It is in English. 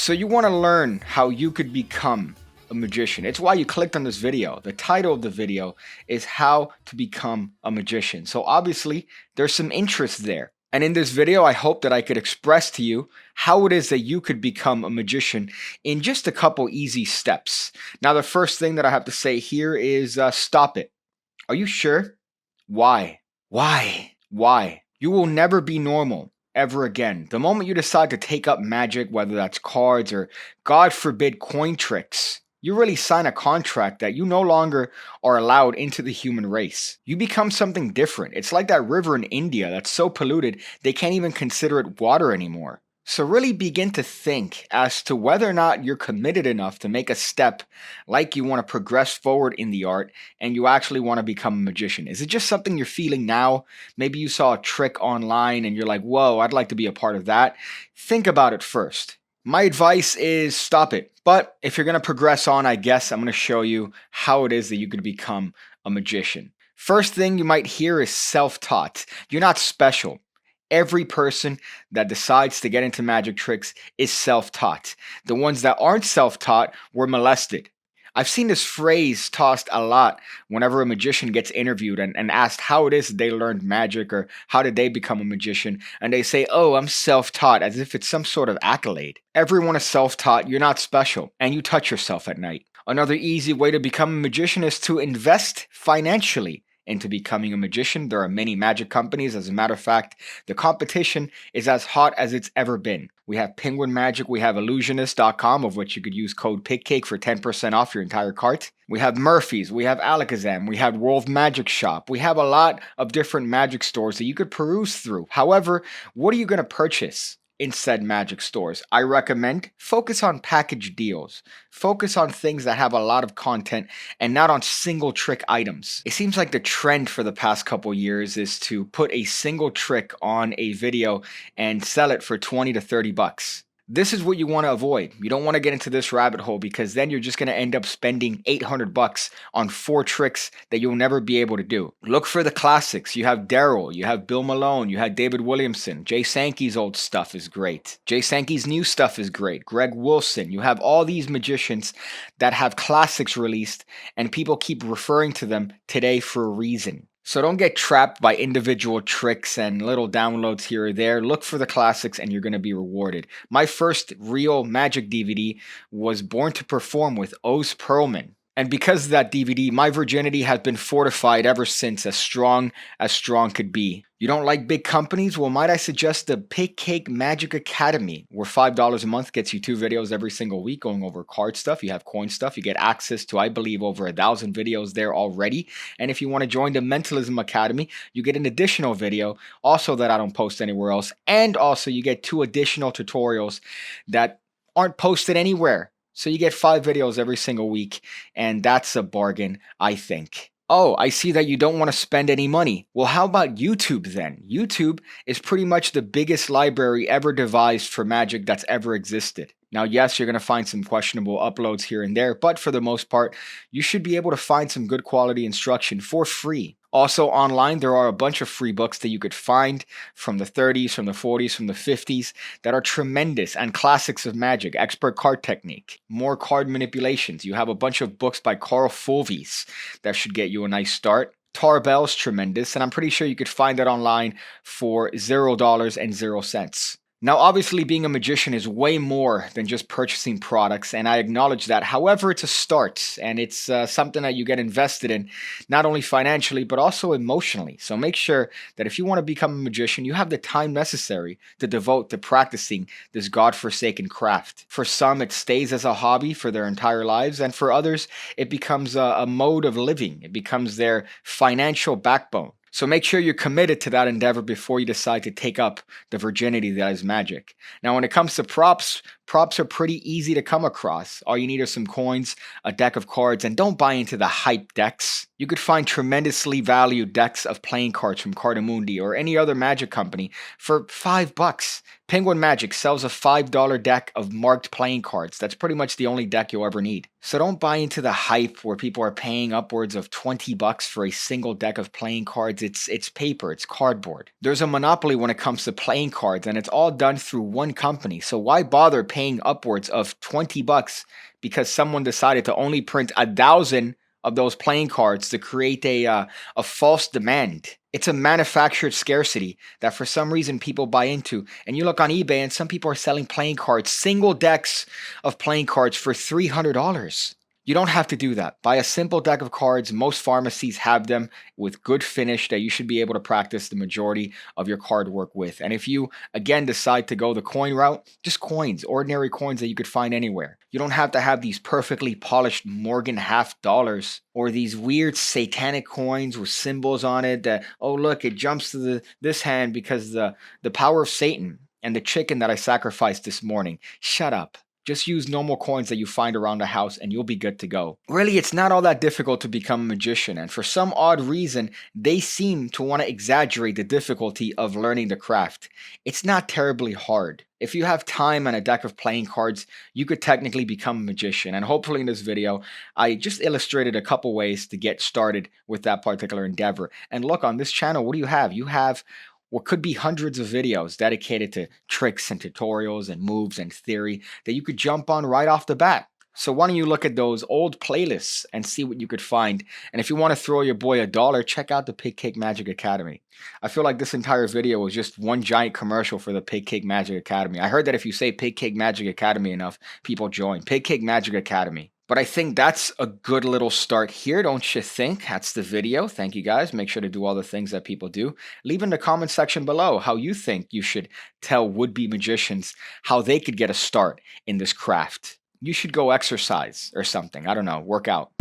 So you want to learn how you could become a magician. It's why you clicked on this video. The title of the video is how to become a magician. So obviously there's some interest there. And in this video, I hope that I could express to you how it is that you could become a magician in just a couple easy steps. Now, the first thing that I have to say here is stop it. Are you sure? Why? Why? You will never be normal ever again. The moment you decide to take up magic, whether that's cards or, God forbid, coin tricks, you really sign a contract that you no longer are allowed into the human race. You become something different. It's like that river in India that's so polluted they can't even consider it water anymore. So really begin to think as to whether or not you're committed enough to make a step like you want to progress forward in the art and you actually want to become a magician. Is it just something you're feeling now? Maybe you saw a trick online and you're like, whoa, I'd like to be a part of that. Think about it first. My advice is stop it. But if you're going to progress on, I guess I'm going to show you how it is that you could become a magician. First thing you might hear is self-taught. You're not special. Every person that decides to get into magic tricks is self-taught. The ones that aren't self-taught were molested. I've seen this phrase tossed a lot whenever a magician gets interviewed and asked how it is that they learned magic or how did they become a magician. And they say, oh, I'm self-taught, as if it's some sort of accolade. Everyone is self-taught, you're not special, and you touch yourself at night. Another easy way to become a magician is to invest financially into becoming a magician. There are many magic companies. As a matter of fact, the competition is as hot as it's ever been. We have Penguin Magic, we have illusionist.com, of which you could use code pigcakee for 10% off your entire cart. We have Murphy's, we have Alakazam, we have World Magic Shop. We have a lot of different magic stores that you could peruse through. However, what are you going to purchase in said magic stores? I recommend focus on package deals. Focus on things that have a lot of content and not on single trick items. It seems like the trend for the past couple years is to put a single trick on a video and sell it for 20 to 30 bucks. This is what you want to avoid. You don't want to get into this rabbit hole because then you're just going to end up spending 800 bucks on 4 tricks that you'll never be able to do. Look for the classics. You have Daryl, you have Bill Malone, you have David Williamson. Jay Sankey's old stuff is great. Jay Sankey's new stuff is great. Greg Wilson. You have all these magicians that have classics released and people keep referring to them today for a reason. So don't get trapped by individual tricks and little downloads here or there. Look for the classics and you're going to be rewarded. My first real magic DVD was Born to Perform with Oz Perlman. And because of that DVD, my virginity has been fortified ever since, as strong could be. You don't like big companies? Well, might I suggest the Pigcakee Magic Academy, where $5 a month gets you 2 videos every single week going over card stuff. You have coin stuff. You get access to, I believe, over 1,000 videos there already. And if you want to join the Mentalism Academy, you get an additional video, also that I don't post anywhere else. And also you get 2 additional tutorials that aren't posted anywhere. So you get 5 videos every single week, and that's a bargain, I think. Oh, I see that you don't want to spend any money. Well, how about YouTube then? YouTube is pretty much the biggest library ever devised for magic that's ever existed. Now, yes, you're going to find some questionable uploads here and there, but for the most part, you should be able to find some good quality instruction for free. Also online, there are a bunch of free books that you could find from the 30s, from the 40s, from the 50s that are tremendous and classics of magic. Expert card technique, more card manipulations. You have a bunch of books by Carl Fulvies that should get you a nice start. Tarbell's tremendous, and I'm pretty sure you could find that online for $0.00. Now, obviously, being a magician is way more than just purchasing products, and I acknowledge that. However, it's a start, and it's something that you get invested in, not only financially, but also emotionally. So make sure that if you want to become a magician, you have the time necessary to devote to practicing this godforsaken craft. For some, it stays as a hobby for their entire lives, and for others, it becomes a mode of living. It becomes their financial backbone. So make sure you're committed to that endeavor before you decide to take up the virginity that is magic. Now, when it comes to props are pretty easy to come across. All you need are some coins, a deck of cards, and don't buy into the hype decks. You could find tremendously valued decks of playing cards from Cardamundi or any other magic company for $5. Penguin Magic sells a $5 deck of marked playing cards. That's pretty much the only deck you'll ever need. So don't buy into the hype where people are paying upwards of $20 for a single deck of playing cards. It's paper, it's cardboard. There's a monopoly when it comes to playing cards, and it's all done through one company. So why bother paying paying upwards of $20 because someone decided to only print 1,000 of those playing cards to create a false demand. It's a manufactured scarcity that for some reason people buy into. And you look on eBay and some people are selling playing cards, single decks of playing cards for $300. You don't have to do that. Buy a simple deck of cards. Most pharmacies have them with good finish that you should be able to practice the majority of your card work with. And if you, again, decide to go the coin route, just coins, ordinary coins that you could find anywhere. You don't have to have these perfectly polished Morgan half dollars or these weird satanic coins with symbols on it that, oh, look, it jumps to this hand because the power of Satan and the chicken that I sacrificed this morning. Shut up. Just use normal coins that you find around the house and you'll be good to go. Really, it's not all that difficult to become a magician, and for some odd reason, they seem to want to exaggerate the difficulty of learning the craft. It's not terribly hard. If you have time and a deck of playing cards, you could technically become a magician. And hopefully in this video, I just illustrated a couple ways to get started with that particular endeavor. And look, on this channel, what do you have? You have what could be hundreds of videos dedicated to tricks and tutorials and moves and theory that you could jump on right off the bat. So why don't you look at those old playlists and see what you could find. And if you want to throw your boy $1, check out the Pigcakee Magic Academy. I feel like this entire video was just one giant commercial for the Pigcakee Magic Academy. I heard that if you say Pigcakee Magic Academy enough, people join. Pigcakee Magic Academy. But I think that's a good little start here, don't you think? That's the video. Thank you guys. Make sure to do all the things that people do. Leave in the comment section below how you think you should tell would-be magicians how they could get a start in this craft. You should go exercise or something. I don't know, work out.